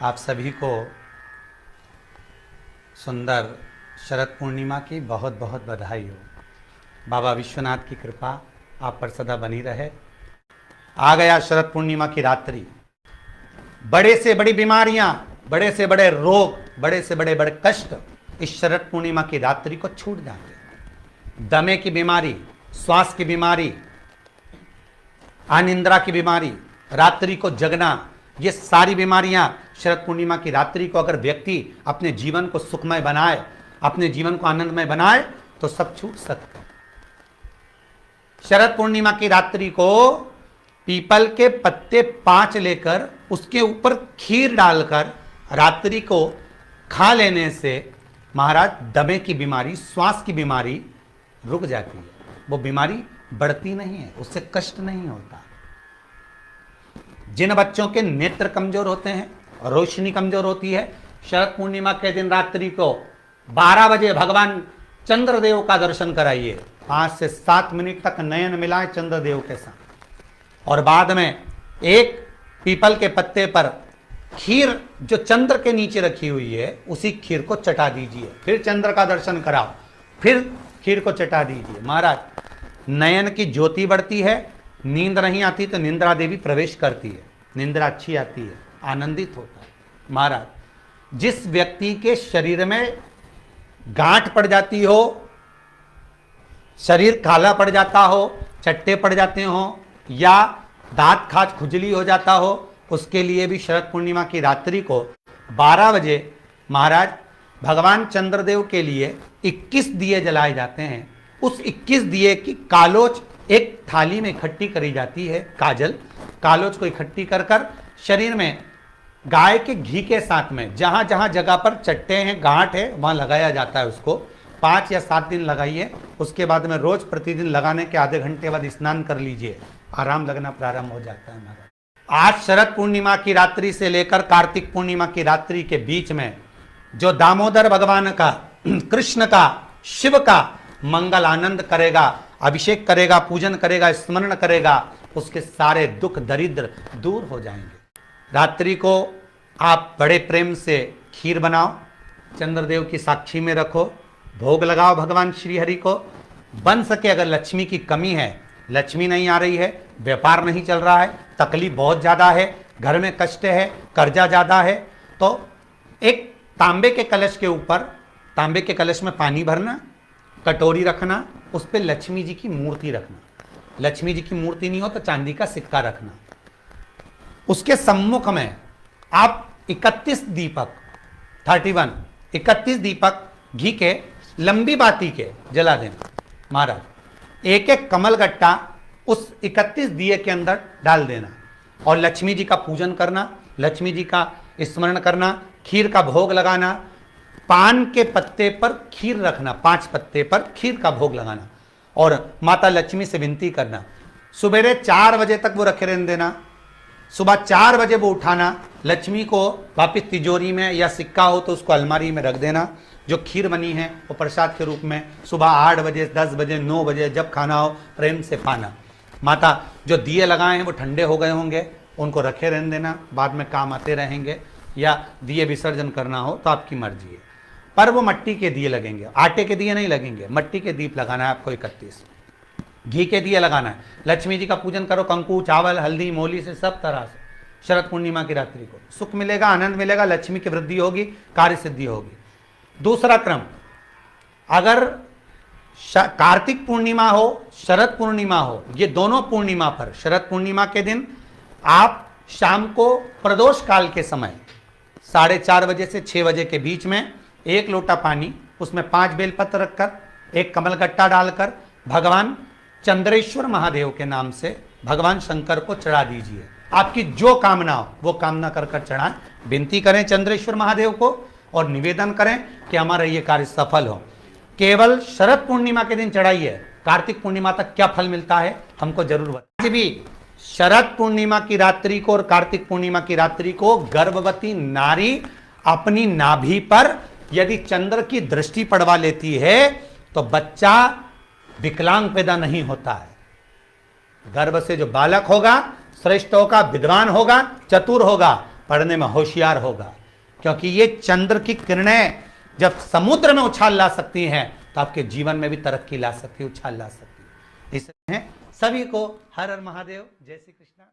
आप सभी को सुंदर शरद पूर्णिमा की बहुत बहुत बधाई हो। बाबा विश्वनाथ की कृपा आप पर सदा बनी रहे। आ गया शरद पूर्णिमा की रात्रि। बड़े से बड़ी बीमारियां, बड़े से बड़े रोग, बड़े से बड़े बड़े कष्ट इस शरद पूर्णिमा की रात्रि को छूट जाते हैं। दमे की बीमारी, श्वास की बीमारी, अनिद्रा की बीमारी, रात्रि को जगना, ये सारी बीमारियां शरद पूर्णिमा की रात्रि को अगर व्यक्ति अपने जीवन को सुखमय बनाए, अपने जीवन को आनंदमय बनाए तो सब छूट सकते हैं। शरद पूर्णिमा की रात्रि को पीपल के पत्ते 5 लेकर उसके ऊपर खीर डालकर रात्रि को खा लेने से महाराज दमे की बीमारी, श्वास की बीमारी रुक जाती है। वो बीमारी बढ़ती नहीं है, उससे कष्ट नहीं होता। जिन बच्चों के नेत्र कमजोर होते हैं, रोशनी कमजोर होती है, शरद पूर्णिमा के दिन रात्रि को 12 बजे भगवान चंद्रदेव का दर्शन कराइए। 5 से 7 मिनट तक नयन मिलाएं चंद्रदेव के साथ और बाद में एक पीपल के पत्ते पर खीर जो चंद्र के नीचे रखी हुई है उसी खीर को चटा दीजिए। फिर चंद्र का दर्शन कराओ, फिर खीर को चटा दीजिए। महाराज नयन की ज्योति बढ़ती है, नींद नहीं आती तो निंद्रा देवी प्रवेश करती है, निंद्रा अच्छी आती है, आनंदित होता है। महाराज जिस व्यक्ति के शरीर में गांठ पड़ जाती हो, शरीर काला पड़ जाता हो, चट्टे पड़ जाते हो या दांत खाज खुजली हो जाता हो, उसके लिए भी शरद पूर्णिमा की रात्रि को 12 बजे महाराज भगवान चंद्रदेव के लिए 21 दिए जलाए जाते हैं। उस 21 दिए की कालोच एक थाली में इकट्ठी करी जाती है। कालोच को इकट्ठी कर कर शरीर में गाय के घी के साथ में जहां जहां जगह पर चट्टे हैं, गांठ है, वहां लगाया जाता है। उसको 5 या 7 दिन लगाइए। उसके बाद में रोज प्रतिदिन लगाने के आधे घंटे बाद स्नान कर लीजिए, आराम लगना प्रारंभ हो जाता है। महाराज आज शरद पूर्णिमा की रात्रि से लेकर कार्तिक पूर्णिमा की रात्रि के बीच में जो दामोदर भगवान का, कृष्ण का, शिव का मंगल आनंद करेगा, अभिषेक करेगा, पूजन करेगा, स्मरण करेगा, उसके सारे दुख दरिद्र दूर हो जाएंगे। रात्रि को आप बड़े प्रेम से खीर बनाओ, चंद्रदेव की साक्षी में रखो, भोग लगाओ भगवान श्री हरि को। बन सके अगर लक्ष्मी की कमी है, लक्ष्मी नहीं आ रही है, व्यापार नहीं चल रहा है, तकलीफ बहुत ज़्यादा है, घर में कष्ट है, कर्जा ज़्यादा है, तो एक तांबे के कलश के ऊपर, तांबे के कलश में पानी भरना, कटोरी रखना, उस पर लक्ष्मी जी की मूर्ति रखना। लक्ष्मी जी की मूर्ति नहीं हो तो चांदी का सिक्का रखना। उसके सम्मुख में आप 31 दीपक घी के लंबी बाती के जला देना। महाराज एक एक कमल गट्टा उस 31 दिए के अंदर डाल देना और लक्ष्मी जी का पूजन करना, लक्ष्मी जी का स्मरण करना, खीर का भोग लगाना, पान के पत्ते पर खीर रखना, 5 पत्ते पर खीर का भोग लगाना और माता लक्ष्मी से विनती करना। सुबेरे 4 बजे तक वो रखे रहने देना, सुबह 4 बजे वो उठाना, लक्ष्मी को वापिस तिजोरी में या सिक्का हो तो उसको अलमारी में रख देना। जो खीर बनी है वो प्रसाद के रूप में सुबह 8 बजे, 10 बजे, 9 बजे जब खाना हो प्रेम से खाना। माता जो दिए लगाए हैं वो ठंडे हो गए होंगे, उनको रखे रहने देना, बाद में काम आते रहेंगे, या दिए विसर्जन करना हो तो आपकी मर्जी है। पर वो मट्टी के दिए लगेंगे, आटे के दिए नहीं लगेंगे, मट्टी के दीप लगाना है आपको। 31 घी के दिए लगाना है। लक्ष्मी जी का पूजन करो, कंकु, चावल, हल्दी, मोली से, सब तरह से। शरद पूर्णिमा की रात्रि को सुख मिलेगा, आनंद मिलेगा, लक्ष्मी की वृद्धि होगी, कार्य सिद्धि होगी। दूसरा क्रम, अगर कार्तिक पूर्णिमा हो, शरद पूर्णिमा हो, ये दोनों पूर्णिमा पर, शरद पूर्णिमा के दिन आप शाम को प्रदोष काल के समय 4:30 बजे से 6 बजे के बीच में 1 लोटा पानी, उसमें 5 बेलपत्र रखकर, 1 कमल गट्टा डालकर भगवान चंद्रेश्वर महादेव के नाम से भगवान शंकर को चढ़ा दीजिए। आपकी जो कामना हो वो कामना कर कर चढ़ाएं, विनती करें चंद्रेश्वर महादेव को और निवेदन करें कि हमारा ये कार्य सफल हो। केवल शरद पूर्णिमा के दिन चढ़ाइए, कार्तिक पूर्णिमा तक क्या फल मिलता है हमको जरूर बताइए। भी शरद पूर्णिमा की रात्रि को और कार्तिक पूर्णिमा की रात्रि को गर्भवती नारी अपनी नाभि पर यदि चंद्र की दृष्टि पड़वा लेती है तो बच्चा विकलांग पैदा नहीं होता है। गर्भ से जो बालक होगा श्रेष्ठ होगा, विद्वान होगा, चतुर होगा, पढ़ने में होशियार होगा, क्योंकि ये चंद्र की किरणें जब समुद्र में उछाल ला सकती हैं तो आपके जीवन में भी तरक्की ला सकती है, उछाल ला सकती है। इसलिए सभी को हर हर महादेव, जय श्री कृष्णा।